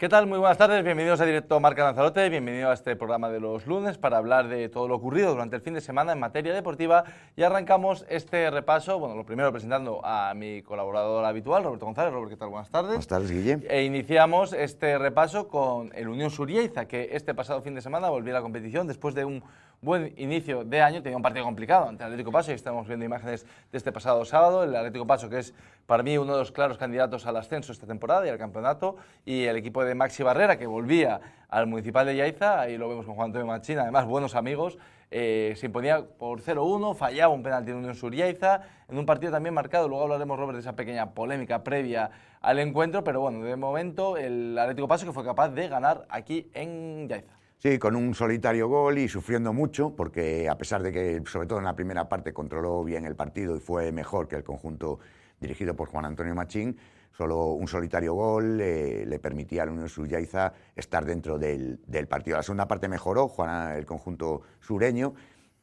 ¿Qué tal? Muy buenas tardes, bienvenidos a Directo Marca Lanzarote, bienvenido a este programa de los lunes para hablar de todo lo ocurrido durante el fin de semana en materia deportiva y arrancamos este repaso, bueno, lo primero presentando a mi colaborador habitual, Roberto González. Robert, ¿qué tal? Buenas tardes. Buenas tardes, Guille. E iniciamos este repaso con el Unión Surieiza, que este pasado fin de semana volvió a la competición después de un buen inicio de año. Tenía un partido complicado ante el Atlético Paso y estamos viendo imágenes de este pasado sábado. El Atlético Paso, que es para mí uno de los claros candidatos al ascenso esta temporada y al campeonato, y el equipo de Maxi Barrera, que volvía al Municipal de Yaiza, ahí lo vemos con Juan Antonio Machín, además buenos amigos, se imponía por 0-1, fallaba un penalti en Unión Surieiza, en un partido también marcado. Luego hablaremos, Robert, de esa pequeña polémica previa al encuentro, pero bueno, de momento el Atlético Paso, que fue capaz de ganar aquí en Yaiza. Sí, con un solitario gol y sufriendo mucho, porque a pesar de que, sobre todo en la primera parte, controló bien el partido y fue mejor que el conjunto dirigido por Juan Antonio Machín, solo un solitario gol le permitía a la Unión Surieiza estar dentro del partido. La segunda parte mejoró el conjunto sureño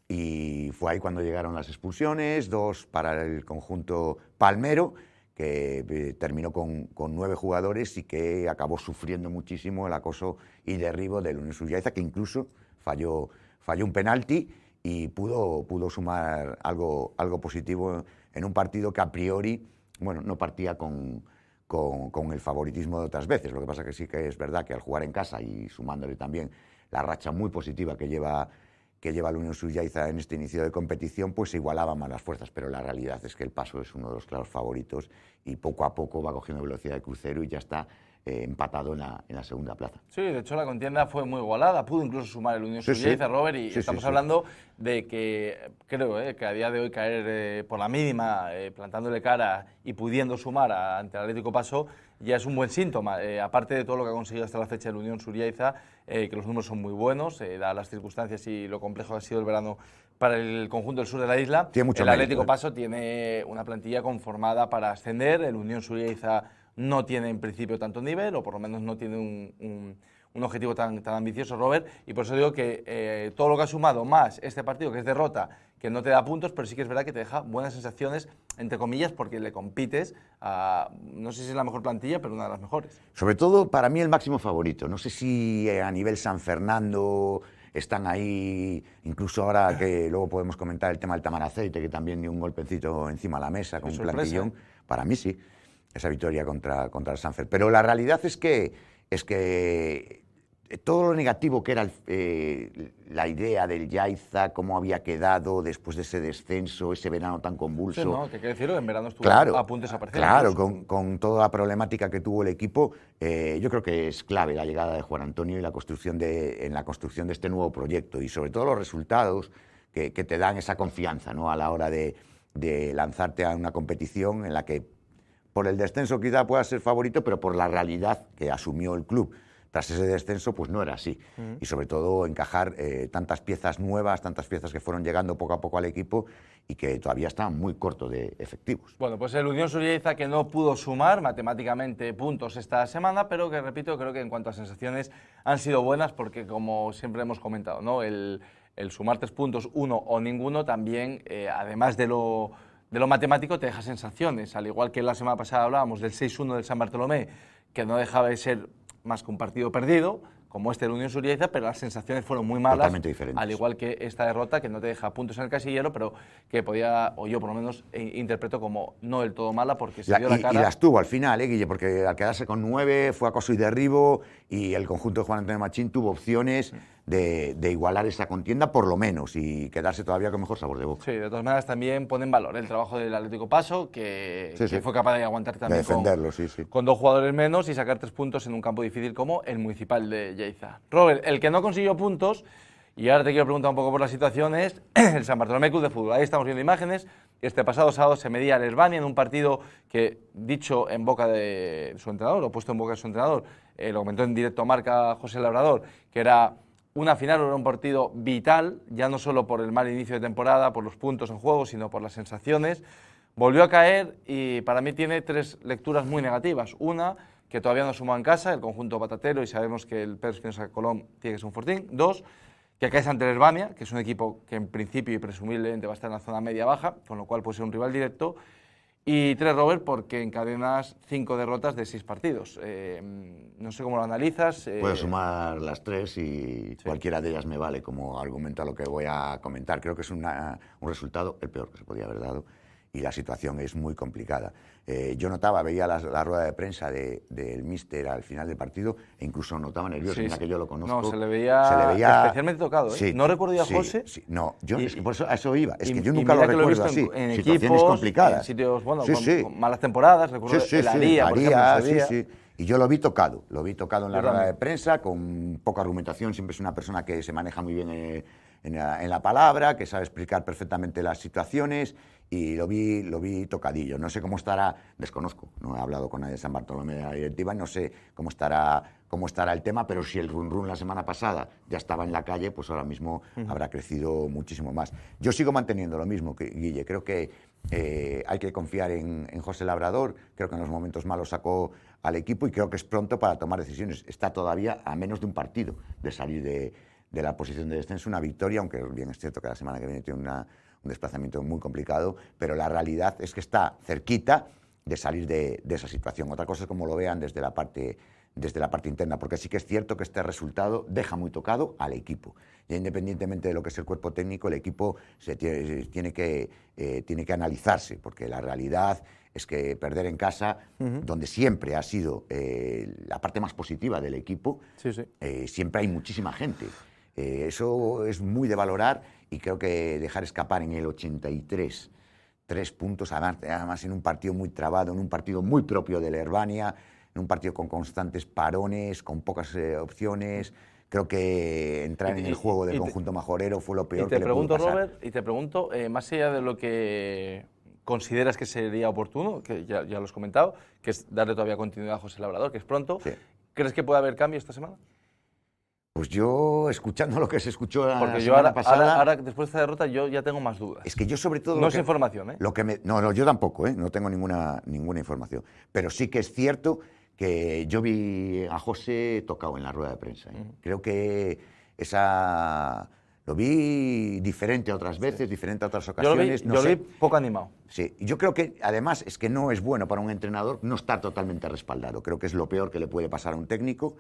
y fue ahí cuando llegaron las expulsiones, 2 para el conjunto palmero, que terminó con 9 jugadores y que acabó sufriendo muchísimo el acoso y derribo del Unión Surieiza, que incluso falló un penalti y pudo sumar algo positivo en un partido que a priori, bueno, no partía con el favoritismo de otras veces. Lo que pasa que sí que es verdad que al jugar en casa y sumándole también la racha muy positiva que lleva la Unión Surieiza en este inicio de competición, pues se igualaban más las fuerzas, pero la realidad es que el Paso es uno de los claros favoritos y poco a poco va cogiendo velocidad de crucero y ya está empatado en la segunda plaza. Sí, de hecho la contienda fue muy igualada, pudo incluso sumar el Unión Surieiza, Robert, y estamos hablando de que creo que a día de hoy caer por la mínima, plantándole cara y pudiendo sumar ante el Atlético Paso, ya es un buen síntoma, aparte de todo lo que ha conseguido hasta la fecha el Unión Surieiza, que los números son muy buenos, dadas las circunstancias y lo complejo que ha sido el verano para el conjunto del sur de la isla. Tiene mucho el mérito, Atlético Paso tiene una plantilla conformada para ascender, el Unión Surieiza no tiene en principio tanto nivel, o por lo menos no tiene un objetivo tan ambicioso, Robert, y por eso digo que todo lo que ha sumado más este partido, que es derrota, que no te da puntos, pero sí que es verdad que te deja buenas sensaciones, entre comillas, porque le compites a, no sé si es la mejor plantilla, pero una de las mejores. Sobre todo, para mí, el máximo favorito. No sé si a nivel San Fernando están ahí, incluso ahora que luego podemos comentar el tema del Tamaraceite, que también dio un golpecito encima de la mesa con un plantillón. Para mí sí, esa victoria contra el Sanfer. Pero la realidad es que todo lo negativo que era la idea del Yaiza, cómo había quedado después de ese descenso, ese verano tan convulso. Sí, no, que hay que decirlo, en verano estuvo a punto de desaparecer. Claro, con toda la problemática que tuvo el equipo, yo creo que es clave la llegada de Juan Antonio y en la construcción de este nuevo proyecto, y sobre todo los resultados que te dan esa confianza, ¿no?, a la hora de lanzarte a una competición en la que por el descenso quizá pueda ser favorito, pero por la realidad que asumió el club tras ese descenso, pues no era así. Y sobre todo encajar tantas piezas nuevas, tantas piezas que fueron llegando poco a poco al equipo y que todavía estaban muy cortos de efectivos. Bueno, pues el Unión Surieiza, que no pudo sumar matemáticamente puntos esta semana, pero que, repito, creo que en cuanto a sensaciones han sido buenas, porque como siempre hemos comentado, ¿no?, el sumar 3 puntos, uno o ninguno, también, además de lo matemático, te deja sensaciones. Al igual que la semana pasada hablábamos del 6-1 del San Bartolomé, que no dejaba de ser más que un partido perdido, como este de la Unión Surieiza, pero las sensaciones fueron muy malas. Totalmente diferentes. Al igual que esta derrota, que no te deja puntos en el casillero, pero que podía, o yo por lo menos interpreto como no del todo mala, porque se dio la cara. Y las tuvo al final, Guille, porque al quedarse con 9 fue acoso y derribo, y el conjunto de Juan Antonio Machín tuvo opciones de igualar esa contienda, por lo menos, y quedarse todavía con mejor sabor de boca. Sí, de todas maneras también pone en valor el trabajo del Atlético Paso, que fue capaz de aguantar también con 2 jugadores menos y sacar 3 puntos en un campo difícil como el Municipal de Yaiza. Robert, el que no consiguió puntos, y ahora te quiero preguntar un poco por las situaciones, el San Bartolomé Club de Fútbol. Ahí estamos viendo imágenes. Este pasado sábado se medía al Herbania en un partido que, dicho en boca de su entrenador, o puesto en boca de su entrenador, lo comentó en directo a Marca José Labrador, que era una final, era un partido vital, ya no solo por el mal inicio de temporada, por los puntos en juego, sino por las sensaciones. Volvió a caer y para mí tiene 3 lecturas muy negativas. Una, que todavía no sumó en casa el conjunto batatero y sabemos que el Pedro Espinosa Colón tiene que ser un fortín. 2, que caes ante el Herbania, que es un equipo que en principio y presumiblemente va a estar en la zona media-baja, con lo cual puede ser un rival directo. Y 3, Robert, porque encadenas 5 derrotas de 6 partidos. No sé cómo lo analizas. Puedo sumar las 3 y sí. cualquiera de ellas me vale como argumento a lo que voy a comentar. Creo que es un resultado el peor que se podía haber dado y la situación es muy complicada. Yo notaba, veía la rueda de prensa del míster al final del partido e incluso notaba nervioso, sí, mira que yo lo conozco. No, se le veía especialmente tocado. Sí, no recuerdo ya a sí, José. Sí, no, es que por eso a eso iba. Es que yo Y nunca lo recuerdo así. En situaciones equipos, complicadas. En sitios, bueno, sí, con malas temporadas. Recuerdo el Aría, por ejemplo, sí. Y yo lo vi tocado en la rueda de prensa, con poca argumentación. Siempre es una persona que se maneja muy bien en la palabra, que sabe explicar perfectamente las situaciones, y lo vi tocadillo. No sé cómo estará, desconozco, no he hablado con nadie de San Bartolomé de la directiva, no sé cómo estará el tema, pero si el run la semana pasada ya estaba en la calle, pues ahora mismo habrá crecido muchísimo más. Yo sigo manteniendo lo mismo, Guille, creo que hay que confiar en José Labrador, creo que en los momentos malos sacó al equipo y creo que es pronto para tomar decisiones. Está todavía a menos de un partido de salir de la posición de descenso, una victoria, aunque bien es cierto que la semana que viene tiene un desplazamiento muy complicado, pero la realidad es que está cerquita de salir de esa situación. Otra cosa es cómo lo vean desde la parte interna, porque sí que es cierto que este resultado deja muy tocado al equipo. Y independientemente de lo que es el cuerpo técnico, el equipo tiene que analizarse, porque la realidad es que perder en casa, donde siempre ha sido la parte más positiva del equipo, siempre hay muchísima gente. Eso es muy de valorar y creo que dejar escapar en el 83 3 puntos, además en un partido muy trabado, en un partido muy propio del Herbania, en un partido con constantes parones, con pocas opciones. Creo que entrar en el juego del conjunto majorero fue lo peor que le pudo pasar. Robert, y te pregunto, más allá de lo que consideras que sería oportuno, que ya lo has comentado, que es darle todavía continuidad a José Labrador, que es pronto, ¿crees que puede haber cambio esta semana? Pues yo, escuchando lo que se escuchó la semana pasada... Ahora, después de esta derrota, yo ya tengo más dudas. Es que yo sobre todo... No es información, ¿eh? No, yo tampoco, no tengo ninguna información. Pero sí que es cierto que yo vi a José tocado en la rueda de prensa. Creo que lo vi diferente a otras veces, diferente a otras ocasiones. Yo lo vi poco animado. Sí, yo creo que además es que no es bueno para un entrenador no estar totalmente respaldado. Creo que es lo peor que le puede pasar a un técnico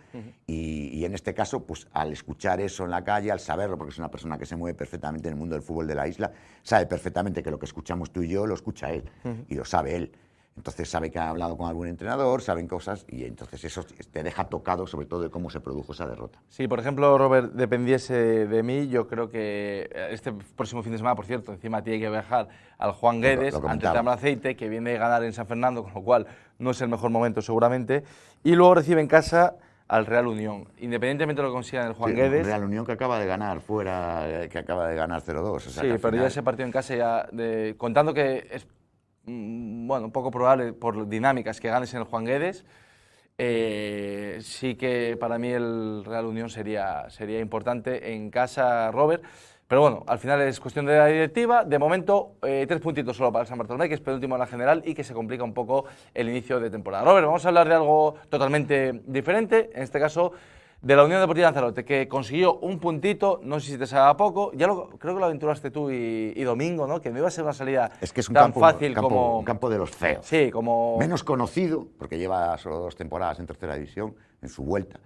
y en este caso, pues al escuchar eso en la calle, al saberlo, porque es una persona que se mueve perfectamente en el mundo del fútbol de la isla, sabe perfectamente que lo que escuchamos tú y yo lo escucha él y lo sabe él. Entonces sabe que ha hablado con algún entrenador, saben cosas y entonces eso te deja tocado sobre todo de cómo se produjo esa derrota. Si, por ejemplo, Robert, dependiese de mí, yo creo que este próximo fin de semana, por cierto, encima tiene que viajar al Juan Guedes ante el Tamaraceite, que viene a ganar en San Fernando, con lo cual no es el mejor momento seguramente, y luego recibe en casa al Real Unión, independientemente de lo que consiga en el Juan Guedes. Real Unión que acaba de ganar fuera, que acaba de ganar 0-2. O sea, sí, perdió ese partido en casa ya, contando que es un poco probable por dinámicas que ganes en el Juan Guedes. Sí que para mí el Real Unión sería importante en casa, Robert. Pero bueno, al final es cuestión de la directiva. De momento, 3 puntitos solo para el San Bartolomé, que es penúltimo en la general y que se complica un poco el inicio de temporada. Robert, vamos a hablar de algo totalmente diferente. En este caso, de la Unión Deportiva Lanzarote, que consiguió un puntito, no sé si te salga poco, creo que lo aventuraste tú y Domingo, ¿no? Que no iba a ser una salida tan fácil como... un campo de los feos. Sí, como... Menos conocido, porque lleva solo 2 temporadas en tercera división, en su vuelta,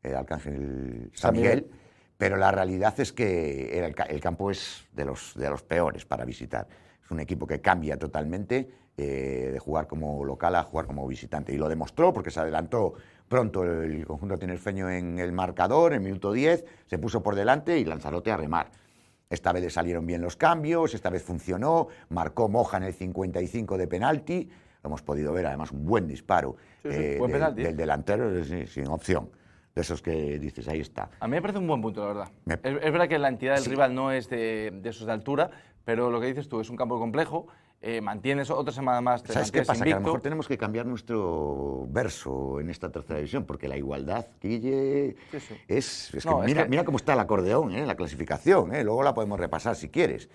el Arcángel San Miguel, pero la realidad es que el campo es de los peores para visitar. Es un equipo que cambia totalmente de jugar como local a jugar como visitante, y lo demostró porque se adelantó pronto el conjunto tinerfeño en el marcador, en minuto 10, se puso por delante y Lanzarote a remar. Esta vez le salieron bien los cambios, esta vez funcionó, marcó Moja en el 55 de penalti, lo hemos podido ver, además un buen disparo del delantero, sin opción. De esos que dices, ahí está. A mí me parece un buen punto, la verdad. Es verdad que la entidad del rival no es de esos de altura, pero lo que dices tú, es un campo complejo, mantienes otra semana más. ¿Sabes qué pasa? Que a lo mejor tenemos que cambiar nuestro verso en esta tercera división, porque la igualdad, Guille, mira cómo está el acordeón, la clasificación, luego la podemos repasar si quieres.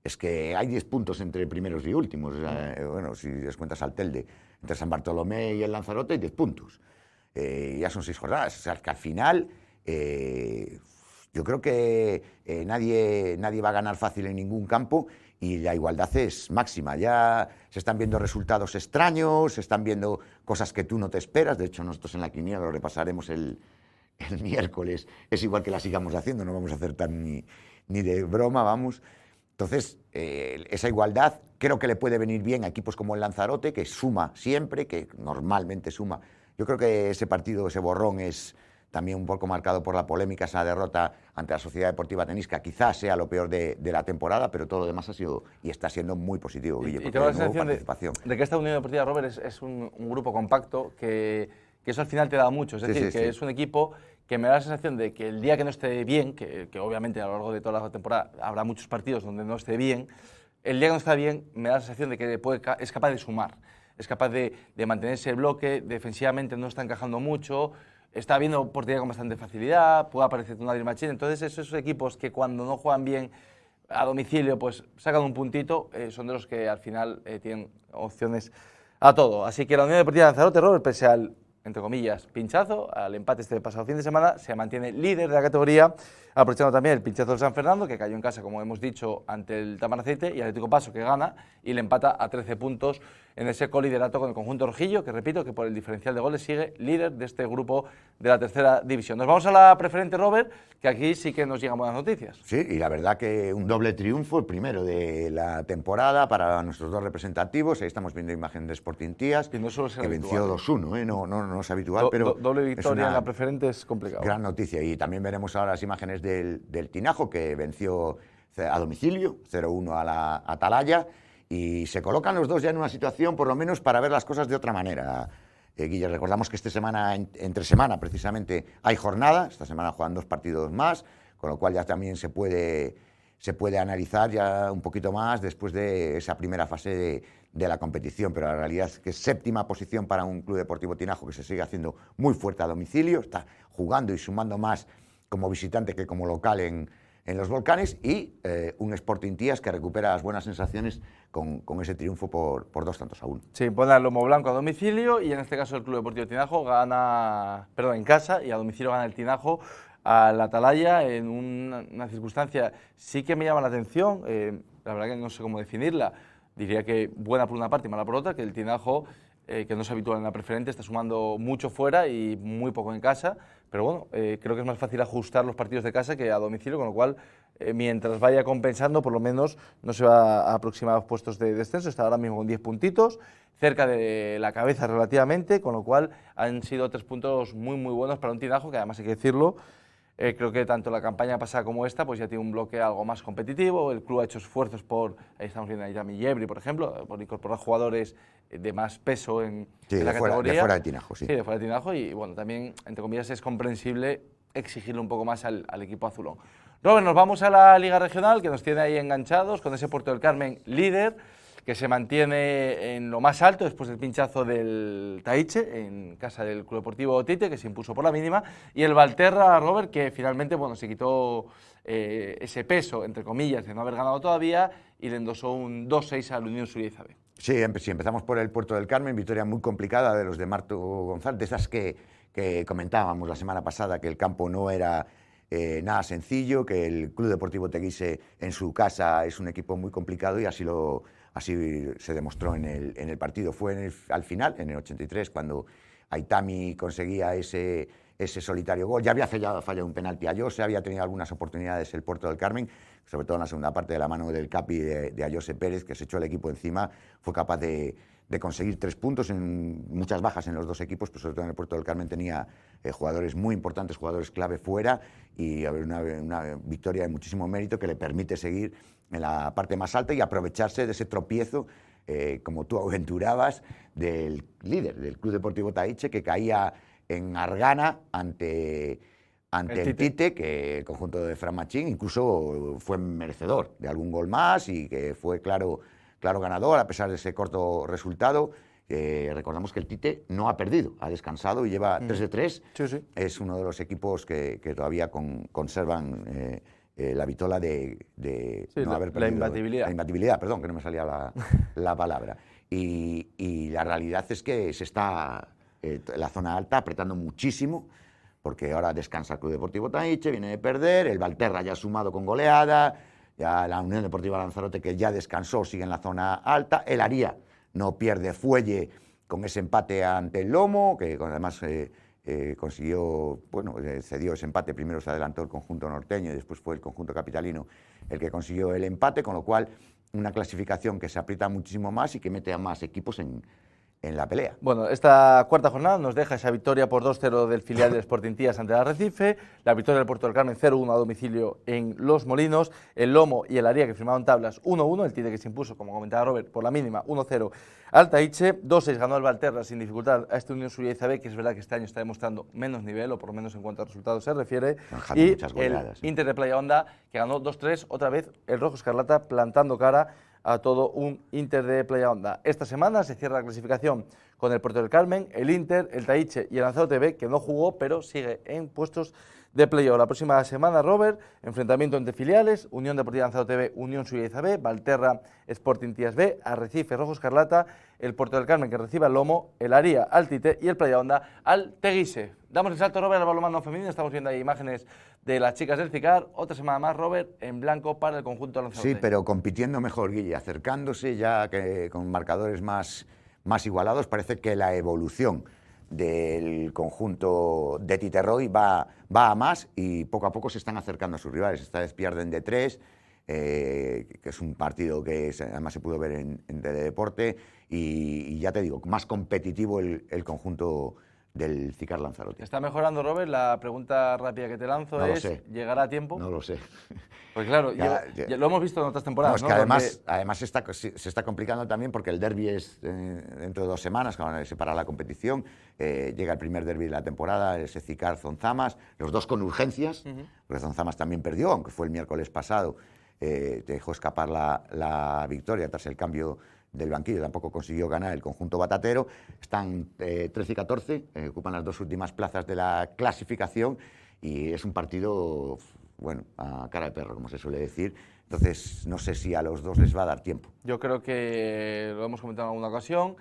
Es que hay 10 puntos entre primeros y últimos, bueno, si descuentas al Telde, entre San Bartolomé y el Lanzarote hay 10 puntos. Ya son 6 jornadas, o sea, que al final yo creo que nadie va a ganar fácil en ningún campo y la igualdad es máxima. Ya se están viendo resultados extraños, se están viendo cosas que tú no te esperas. De hecho, nosotros en la quiniela lo repasaremos el miércoles. Es igual que la sigamos haciendo, no vamos a acertar ni de broma, vamos. Entonces, esa igualdad creo que le puede venir bien a equipos como el Lanzarote, que suma siempre, que normalmente suma. Yo creo que ese partido, ese borrón, es también un poco marcado por la polémica, esa derrota ante la Sociedad Deportiva Tenisca. Quizás sea lo peor de la temporada, pero todo lo demás ha sido y está siendo muy positivo, Guille, y tengo la sensación de que esta Unión Deportiva, Robert, es un grupo compacto que eso al final te da mucho. Es decir, que es un equipo que me da la sensación de que el día que no esté bien, que obviamente a lo largo de toda la temporada habrá muchos partidos donde no esté bien, el día que no está bien me da la sensación de que es capaz de sumar, es capaz de mantenerse el bloque, defensivamente no está encajando mucho, está viendo oportunidad con bastante facilidad, puede aparecer un Adrián Machín. Entonces esos equipos que cuando no juegan bien a domicilio pues sacan un puntito, son de los que al final tienen opciones a todo. Así que la Unión Deportiva Lanzarote, Robert, pese al, entre comillas, pinchazo, al empate este pasado fin de semana, se mantiene líder de la categoría, aprovechando también el pinchazo del San Fernando, que cayó en casa, como hemos dicho, ante el Tamaracete, y Atlético Paso, que gana y le empata a 13 puntos en ese coliderato con el conjunto rojillo, que repito, que por el diferencial de goles sigue líder de este grupo de la tercera división. Nos vamos a la preferente, Robert, que aquí sí que nos llegan buenas noticias. Sí, y la verdad que un doble triunfo, el primero de la temporada para nuestros dos representativos. Ahí estamos viendo imagen de Sporting Tías, no que venció 2-1, no es habitual, pero doble victoria en la preferente es complicado. Gran noticia, y también veremos ahora las imágenes del Tinajo, que venció a domicilio, 0-1 a la Atalaya, y se colocan los dos ya en una situación, por lo menos, para ver las cosas de otra manera. Guille, recordamos que esta semana, entre semana precisamente, hay jornada. Esta semana juegan 2 partidos más, con lo cual ya también se puede analizar ya un poquito más después de esa primera fase de la competición. Pero la realidad es que es 7ª posición para un Club Deportivo Tinajo, que se sigue haciendo muy fuerte a domicilio, está jugando y sumando más como visitante que como local en los Volcanes, y un Sporting Tías que recupera las buenas sensaciones con ese triunfo por 2-1. Sí, pone al Lomo Blanco a domicilio, y en este caso el Club Deportivo Tinajo gana, en casa, y a domicilio gana el Tinajo al Atalaya en una circunstancia sí que me llama la atención, la verdad que no sé cómo definirla, diría que buena por una parte y mala por otra, que el Tinajo, que no es habitual en la preferente, está sumando mucho fuera y muy poco en casa, pero bueno, creo que es más fácil ajustar los partidos de casa que a domicilio, con lo cual, mientras vaya compensando, por lo menos no se va a aproximar a los puestos de descenso. Está ahora mismo con 10 puntitos, cerca de la cabeza relativamente, con lo cual han sido 3 puntos muy buenos para un Tinajo, que además hay que decirlo, creo que tanto la campaña pasada como esta pues ya tiene un bloque algo más competitivo. El club ha hecho esfuerzos por, ahí estamos viendo a Irami Yebri, por ejemplo, por incorporar jugadores de más peso en la categoría. De fuera de Tinajo, sí. Sí, de fuera de Tinajo, y bueno, también, entre comillas, es comprensible exigirle un poco más al equipo azulón. Robert, nos vamos a la Liga Regional, que nos tiene ahí enganchados, con ese Puerto del Carmen líder, que se mantiene en lo más alto después del pinchazo del Taiche, en casa del Club Deportivo Tite, que se impuso por la mínima, y el Valterra, Robert, que finalmente se quitó ese peso, entre comillas, de no haber ganado todavía, y le endosó un 2-6 al Unión Suiza B. Sí, empezamos por el Puerto del Carmen, victoria muy complicada de los de Marto González, de esas que comentábamos la semana pasada, que el campo no era nada sencillo, que el Club Deportivo Teguise en su casa es un equipo muy complicado, y así se demostró en el partido. Fue al final, en el 83, cuando Aitami conseguía ese solitario gol. Ya había fallado un penalti a Jose, había tenido algunas oportunidades el Puerto del Carmen, sobre todo en la segunda parte, de la mano del Capi de Ayose Pérez, que se echó el equipo encima, fue capaz de conseguir 3 puntos, en muchas bajas en los dos equipos, pero sobre todo en el Puerto del Carmen tenía jugadores muy importantes, jugadores clave fuera, y una victoria de muchísimo mérito que le permite seguir en la parte más alta y aprovecharse de ese tropiezo, como tú aventurabas, del líder del Club Deportivo Taiche, que caía en Argana ante el Tite, que el conjunto de Fran Machín incluso fue merecedor de algún gol más, y que fue claro ganador a pesar de ese corto resultado. Recordamos que el Tite no ha perdido, ha descansado y lleva 3 de 3. Sí. Es uno de los equipos que todavía conservan la vitola de no haber perdido. La imbatibilidad, perdón, que no me salía la palabra. Y la realidad es que se está la zona alta apretando muchísimo, porque ahora descansa el Club Deportivo Taiche, viene de perder, el Valterra ya ha sumado con goleada, Ya la Unión Deportiva Lanzarote, que ya descansó, sigue en la zona alta. El Aría no pierde fuelle con ese empate ante el Lomo, que además consiguió, bueno, cedió ese empate. Primero se adelantó el conjunto norteño y después fue el conjunto capitalino el que consiguió el empate, con lo cual una clasificación que se aprieta muchísimo más y que mete a más equipos en la pelea. Bueno, esta cuarta jornada nos deja esa victoria por 2-0 del filial del Sporting Tías ante el Arrecife, la victoria del Puerto del Carmen 0-1 a domicilio en Los Molinos, el Lomo y el Aría que firmaron tablas 1-1, el Tite que se impuso, como comentaba Robert, por la mínima 1-0 al Taiche, 2-6 ganó el Valterra sin dificultad a este Unión Sulleza B, que es verdad que este año está demostrando menos nivel, o por lo menos en cuanto a resultados se refiere, y el Inter de Playa Honda que ganó 2-3, otra vez el Rojo Escarlata plantando cara a todo un Inter de Playa Honda. Esta semana se cierra la clasificación con el Puerto del Carmen, el Inter, el Taiche y el Lanzarote B, que no jugó, pero sigue en puestos de playoff. La próxima semana, Robert, enfrentamiento entre filiales, Unión Deportiva Lanzarote B, Unión Sulleza B, Valterra, Sporting Tías B, Arrecife, Rojo Escarlata, el Puerto del Carmen que recibe al Lomo, el Aría al Tite y el Playa Honda al Teguise. Damos el salto, Robert, al balonmano femenino. Estamos viendo ahí imágenes de las chicas del CICAR. Otra semana más, Robert, en blanco para el conjunto Lanzarote. Sí, pero compitiendo mejor, Guille, acercándose ya que con marcadores más igualados. Parece que la evolución del conjunto de Titerroy va a más y poco a poco se están acercando a sus rivales. Esta vez pierden de 3, que es un partido que además se pudo ver en Teledeporte, y ya te digo, más competitivo el conjunto del CICAR Lanzarote. ¿Está mejorando, Robert? La pregunta rápida que te lanzo no es, ¿llegará a tiempo? No lo sé. Pues claro, ya lo hemos visto en otras temporadas. No, es que además se está complicando también porque el derbi es dentro de 2 semanas, cuando se para la competición. Llega el primer derbi de la temporada, ese CICAR-Zonzamas, los dos con urgencias, porque Zonzamas también perdió, aunque fue el miércoles pasado, dejó escapar la victoria tras el cambio del banquillo, tampoco consiguió ganar el conjunto batatero. Están 13 y 14, ocupan las 2 últimas plazas de la clasificación y es un partido, bueno, a cara de perro, como se suele decir. Entonces, no sé si a los dos les va a dar tiempo. Yo creo que lo hemos comentado en alguna ocasión.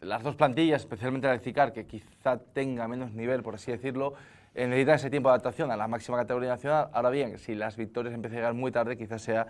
Las dos plantillas, especialmente la de CICAR, que quizá tenga menos nivel, por así decirlo, necesitan ese tiempo de adaptación a la máxima categoría nacional. Ahora bien, si las victorias empiezan a llegar muy tarde, quizás sea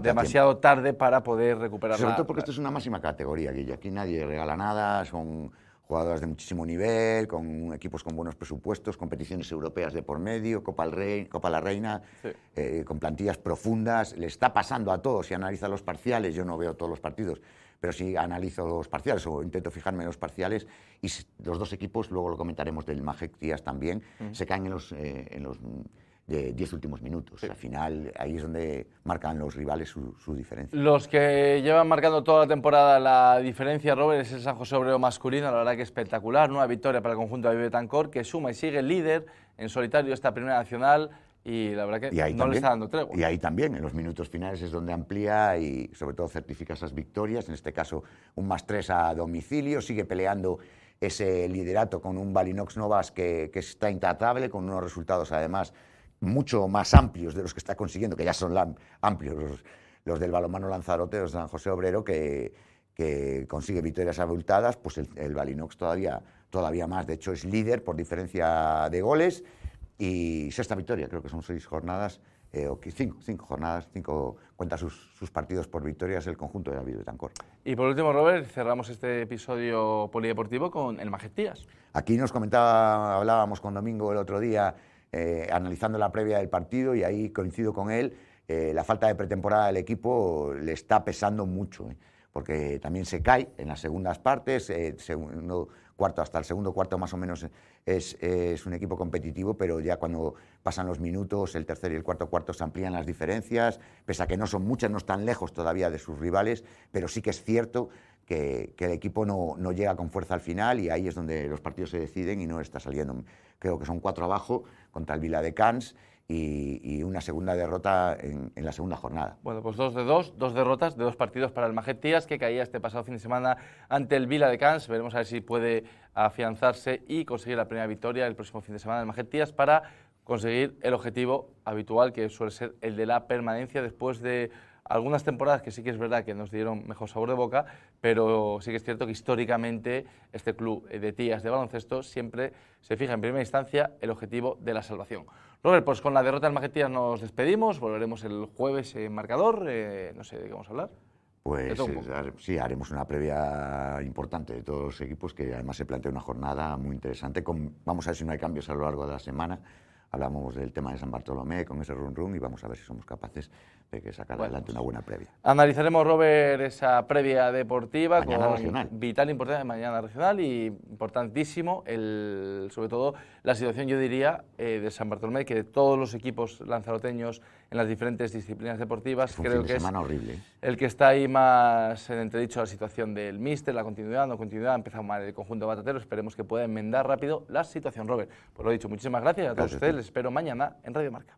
demasiado tarde para poder recuperarla. Sobre todo porque esto es una máxima categoría, Guille. Aquí nadie regala nada, son jugadoras de muchísimo nivel, con equipos con buenos presupuestos, competiciones europeas de por medio, Copa la Reina, sí. Con plantillas profundas. Le está pasando a todos. Si analiza los parciales, yo no veo todos los partidos, pero si analizo los parciales o intento fijarme en los parciales, y los dos equipos, luego lo comentaremos del Majek Tías también, se caen en los de 10 últimos minutos. Sí. Al final, ahí es donde marcan los rivales su diferencia. Los que llevan marcando toda la temporada la diferencia, Robert, es el San José Obrero masculino. La verdad que espectacular, nueva victoria para el conjunto de Betancor, que suma y sigue líder en solitario esta primera nacional, y la verdad que no también, le está dando tregua. Y ahí también, en los minutos finales, es donde amplía y sobre todo certifica esas victorias, en este caso un +3 a domicilio, sigue peleando ese liderato con un Balinox Novas que está intratable, con unos resultados además mucho más amplios de los que está consiguiendo, que ya son amplios los del balonmano Lanzarote, los de San José Obrero, que consigue victorias abultadas. Pues el Balinox todavía más. De hecho, es líder por diferencia de goles y 6ª victoria. Creo que son 6 jornadas, o 5 jornadas, 5 cuenta sus partidos por victorias el conjunto de David Betancor. Y por último, Robert, cerramos este episodio polideportivo con el Majek Tías. Aquí hablábamos con Domingo el otro día, analizando la previa del partido, y ahí coincido con él. La falta de pretemporada del equipo le está pesando mucho, porque también se cae en las segundas partes. Segundo cuarto, hasta el segundo cuarto más o menos es un equipo competitivo, pero ya cuando pasan los minutos, el tercer y el cuarto se amplían las diferencias, pese a que no son muchas, no están lejos todavía de sus rivales, pero sí que es cierto que el equipo no llega con fuerza al final, y ahí es donde los partidos se deciden y no está saliendo. Creo que son 4 abajo contra el Viladecans y una segunda derrota en la segunda jornada. Bueno, pues 2 derrotas de 2 partidos para el Majek Tías, que caía este pasado fin de semana ante el Viladecans. Veremos a ver si puede afianzarse y conseguir la primera victoria el próximo fin de semana del Majek Tías para conseguir el objetivo habitual, que suele ser el de la permanencia, después de algunas temporadas que sí que es verdad que nos dieron mejor sabor de boca, pero sí que es cierto que históricamente este club de Tías de baloncesto siempre se fija en primera instancia el objetivo de la salvación. Robert, pues con la derrota del Algeciras nos despedimos, volveremos el jueves en Marcador, no sé de qué vamos a hablar. Pues sí, haremos una previa importante de todos los equipos, que además se plantea una jornada muy interesante. Vamos a ver si no hay cambios a lo largo de la semana. Hablamos del tema de San Bartolomé con ese run y vamos a ver si somos capaces de sacar adelante una buena previa. Analizaremos, Robert, esa previa deportiva mañana regional. Vital importancia de mañana regional y importantísimo, sobre todo la situación, yo diría, de San Bartolomé, que todos los equipos lanzaroteños en las diferentes disciplinas deportivas, creo que es horrible. El que está ahí más en entredicho la situación del míster, la continuidad, no continuidad, ha empezado mal el conjunto batatero, esperemos que pueda enmendar rápido la situación, Robert. Pues lo dicho, muchísimas gracias a todos ustedes, les espero mañana en Radio Marca.